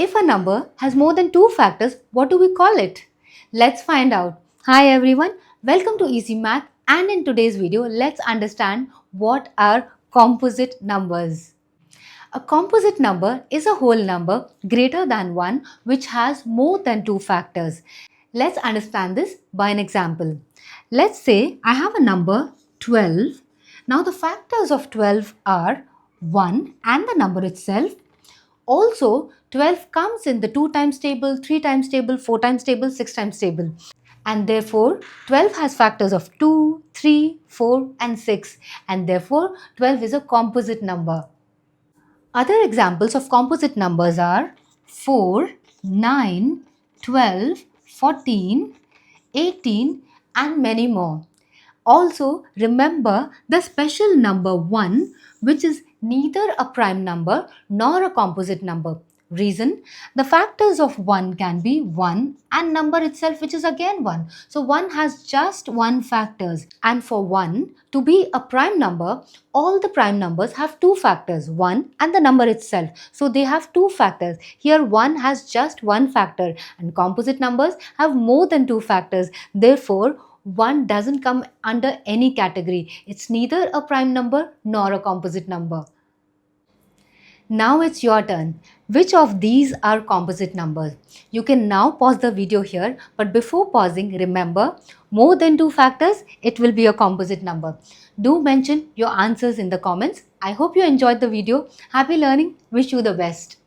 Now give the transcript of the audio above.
If a number has more than two factors, what do we call it? Let's find out. Hi everyone, welcome to Eazee Math, and in today's video, let's understand what are composite numbers. A composite number is a whole number greater than 1 which has more than two factors. Let's understand this by an example. Let's say I have a number 12. Now the factors of 12 are 1 and the number itself. Also, 12 comes in the 2 times table, 3 times table, 4 times table, 6 times table. And therefore, 12 has factors of 2, 3, 4 and 6. And therefore, 12 is a composite number. Other examples of composite numbers are 4, 9, 12, 14, 18 and many more. Also, remember the special number 1, which is neither a prime number nor a composite number. Reason: the factors of 1 can be 1 and number itself, which is again 1. So 1 has just one factors, and for 1 to be a prime number, all the prime numbers have two factors, 1 and the number itself. So they have two factors. Here 1 has just one factor and composite numbers have more than two factors. Therefore, 1 doesn't come under any category. It's neither a prime number nor a composite number. Now it's your turn. Which of these are composite numbers? You can now pause the video here, but before pausing, remember, more than two factors, it will be a composite number. Do mention your answers in the comments. I hope you enjoyed the video. Happy learning. Wish you the best.